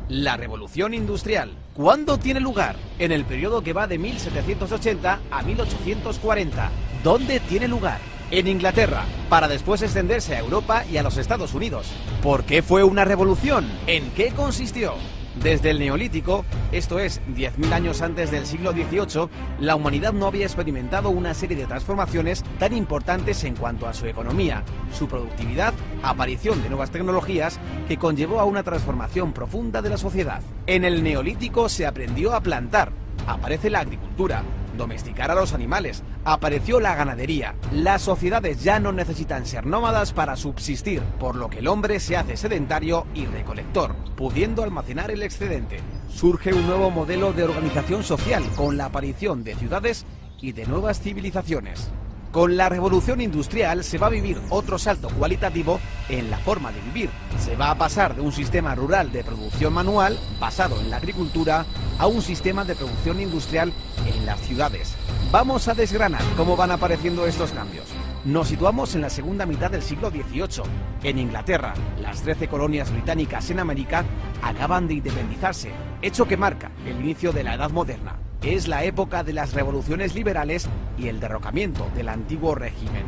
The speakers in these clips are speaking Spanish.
La revolución industrial. ¿Cuándo tiene lugar? En el periodo que va de 1780 a 1840. ¿Dónde tiene lugar? En Inglaterra, para después extenderse a Europa y a los Estados Unidos. ¿Por qué fue una revolución? ¿En qué consistió? Desde el Neolítico, esto es, 10.000 años antes del siglo XVIII, la humanidad no había experimentado una serie de transformaciones tan importantes en cuanto a su economía, su productividad, aparición de nuevas tecnologías, que conllevó a una transformación profunda de la sociedad. En el Neolítico se aprendió a plantar, aparece la agricultura, domesticar a los animales, apareció la ganadería. Las sociedades ya no necesitan ser nómadas para subsistir, por lo que el hombre se hace sedentario y recolector, pudiendo almacenar el excedente. Surge un nuevo modelo de organización social con la aparición de ciudades y de nuevas civilizaciones. Con la revolución industrial se va a vivir otro salto cualitativo en la forma de vivir. Se va a pasar de un sistema rural de producción manual, basado en la agricultura, a un sistema de producción industrial en las ciudades. Vamos a desgranar cómo van apareciendo estos cambios. Nos situamos en la segunda mitad del siglo XVIII. En Inglaterra, las 13 colonias británicas en América acaban de independizarse, hecho que marca el inicio de la Edad Moderna. Es la época de las revoluciones liberales y el derrocamiento del antiguo régimen.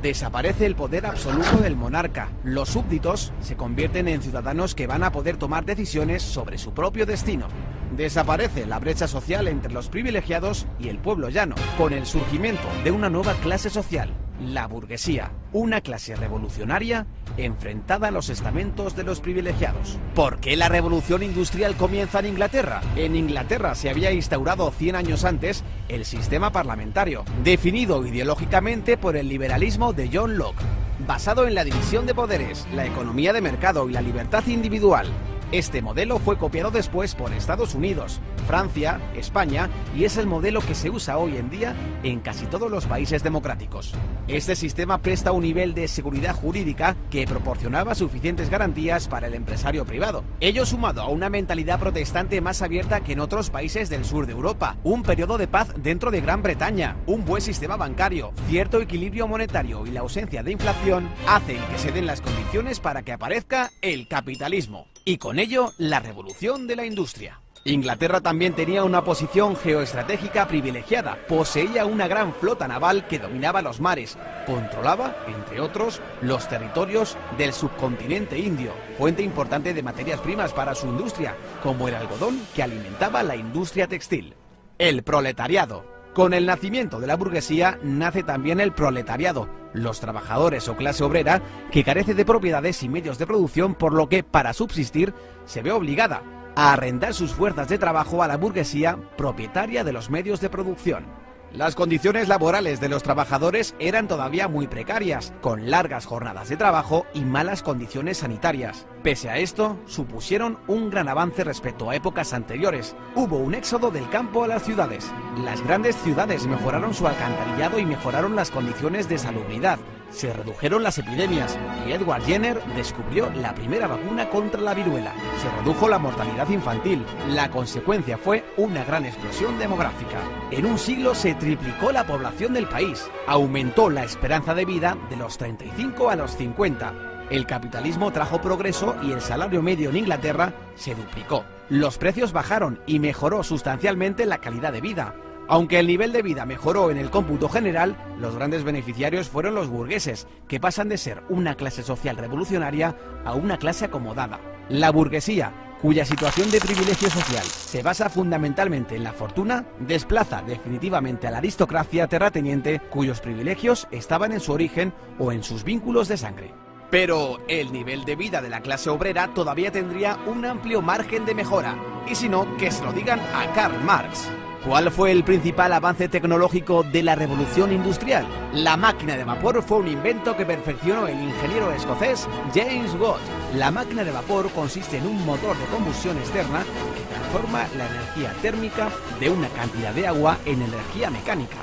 Desaparece el poder absoluto del monarca. Los súbditos se convierten en ciudadanos que van a poder tomar decisiones sobre su propio destino. Desaparece la brecha social entre los privilegiados y el pueblo llano, con el surgimiento de una nueva clase social, la burguesía, una clase revolucionaria enfrentada a los estamentos de los privilegiados. ¿Por qué la revolución industrial comienza en Inglaterra? En Inglaterra se había instaurado 100 años antes el sistema parlamentario, definido ideológicamente por el liberalismo de John Locke, basado en la división de poderes, la economía de mercado y la libertad individual. Este modelo fue copiado después por Estados Unidos, Francia, España y es el modelo que se usa hoy en día en casi todos los países democráticos. Este sistema presta un nivel de seguridad jurídica que proporcionaba suficientes garantías para el empresario privado. Ello sumado a una mentalidad protestante más abierta que en otros países del sur de Europa, un periodo de paz dentro de Gran Bretaña, un buen sistema bancario, cierto equilibrio monetario y la ausencia de inflación hacen que se den las condiciones para que aparezca el capitalismo. Y con ello, la revolución de la industria. Inglaterra también tenía una posición geoestratégica privilegiada, poseía una gran flota naval que dominaba los mares, controlaba, entre otros, los territorios del subcontinente indio, fuente importante de materias primas para su industria, como el algodón que alimentaba la industria textil. El proletariado. Con el nacimiento de la burguesía nace también el proletariado, los trabajadores o clase obrera que carece de propiedades y medios de producción, por lo que para subsistir se ve obligada a arrendar sus fuerzas de trabajo a la burguesía propietaria de los medios de producción. Las condiciones laborales de los trabajadores eran todavía muy precarias, con largas jornadas de trabajo y malas condiciones sanitarias. Pese a esto, supusieron un gran avance respecto a épocas anteriores. Hubo un éxodo del campo a las ciudades. Las grandes ciudades mejoraron su alcantarillado y mejoraron las condiciones de salubridad. Se redujeron las epidemias y Edward Jenner descubrió la primera vacuna contra la viruela. Se redujo la mortalidad infantil. La consecuencia fue una gran explosión demográfica. En un siglo se triplicó la población del país. Aumentó la esperanza de vida de los 35 a los 50. El capitalismo trajo progreso y el salario medio en Inglaterra se duplicó. Los precios bajaron y mejoró sustancialmente la calidad de vida. Aunque el nivel de vida mejoró en el cómputo general, los grandes beneficiarios fueron los burgueses, que pasan de ser una clase social revolucionaria a una clase acomodada. La burguesía, cuya situación de privilegio social se basa fundamentalmente en la fortuna, desplaza definitivamente a la aristocracia terrateniente, cuyos privilegios estaban en su origen o en sus vínculos de sangre. Pero el nivel de vida de la clase obrera todavía tendría un amplio margen de mejora, y si no, que se lo digan a Karl Marx. ¿Cuál fue el principal avance tecnológico de la revolución industrial? La máquina de vapor fue un invento que perfeccionó el ingeniero escocés James Watt. La máquina de vapor consiste en un motor de combustión externa que transforma la energía térmica de una cantidad de agua en energía mecánica.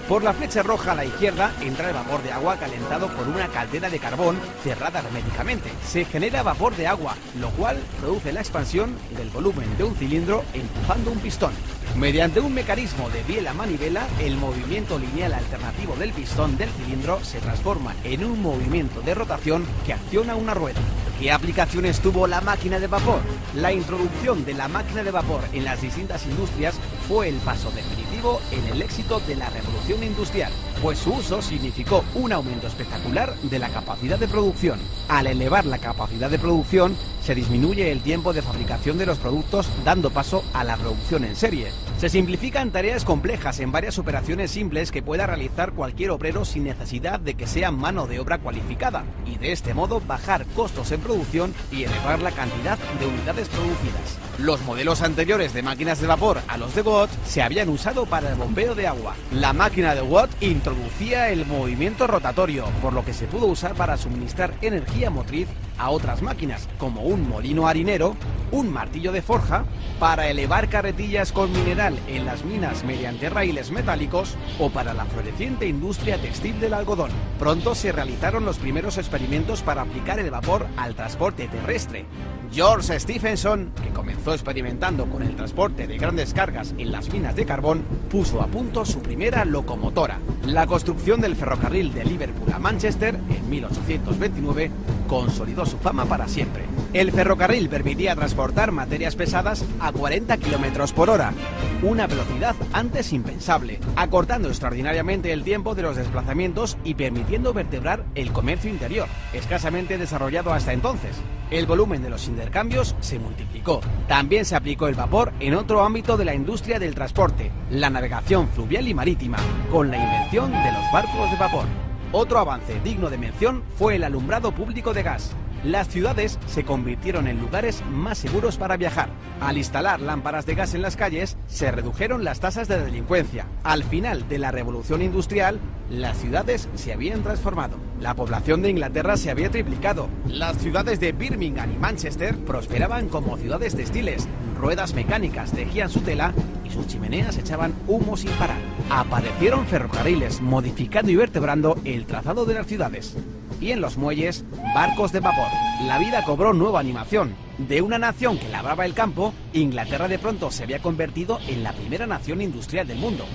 Por la flecha roja a la izquierda entra el vapor de agua calentado por una caldera de carbón cerrada herméticamente. Se genera vapor de agua, lo cual produce la expansión del volumen de un cilindro empujando un pistón. Mediante un mecanismo de biela a manivela, el movimiento lineal alternativo del pistón del cilindro se transforma en un movimiento de rotación que acciona una rueda, ¿Qué aplicaciones tuvo la máquina de vapor? La introducción de la máquina de vapor en las distintas industrias fue el paso definitivo en el éxito de la revolución industrial, pues su uso significó un aumento espectacular de la capacidad de producción. Al elevar la capacidad de producción, se disminuye el tiempo de fabricación de los productos, dando paso a la producción en serie. Se simplifican tareas complejas en varias operaciones simples que pueda realizar cualquier obrero sin necesidad de que sea mano de obra cualificada, y de este modo bajar costos en producción y elevar la cantidad de unidades producidas. Los modelos anteriores de máquinas de vapor a los de Watt se habían usado para el bombeo de agua. La máquina de Watt introducía el movimiento rotatorio, por lo que se pudo usar para suministrar energía motriz a otras máquinas, como un molino harinero, un martillo de forja, para elevar carretillas con mineral en las minas mediante raíles metálicos o para la floreciente industria textil del algodón. Pronto se realizaron los primeros experimentos para aplicar el vapor al transporte terrestre. George Stephenson, que comenzó experimentando con el transporte de grandes cargas en las minas de carbón, puso a punto su primera locomotora. La construcción del ferrocarril de Liverpool a Manchester en 1829 consolidó su fama para siempre. El ferrocarril permitía transportar materias pesadas a 40 km por hora, una velocidad antes impensable, acortando extraordinariamente el tiempo de los desplazamientos y permitiendo vertebrar el comercio interior, escasamente desarrollado hasta entonces. El volumen de los intercambios se multiplicó. También se aplicó el vapor en otro ámbito de la industria del transporte, la navegación fluvial y marítima, con la invención de los barcos de vapor. Otro avance digno de mención fue el alumbrado público de gas. Las ciudades se convirtieron en lugares más seguros para viajar. Al instalar lámparas de gas en las calles, se redujeron las tasas de delincuencia. Al final de la revolución industrial, las ciudades se habían transformado. La población de Inglaterra se había triplicado. Las ciudades de Birmingham y Manchester prosperaban como ciudades textiles. Ruedas mecánicas tejían su tela y sus chimeneas echaban humo sin parar. Aparecieron ferrocarriles modificando y vertebrando el trazado de las ciudades. Y en los muelles, barcos de vapor. La vida cobró nueva animación. De una nación que labraba el campo, Inglaterra de pronto se había convertido en la primera nación industrial del mundo.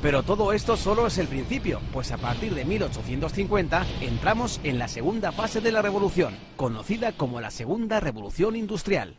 Pero todo esto solo es el principio, pues a partir de 1850 entramos en la segunda fase de la revolución, conocida como la Segunda Revolución Industrial.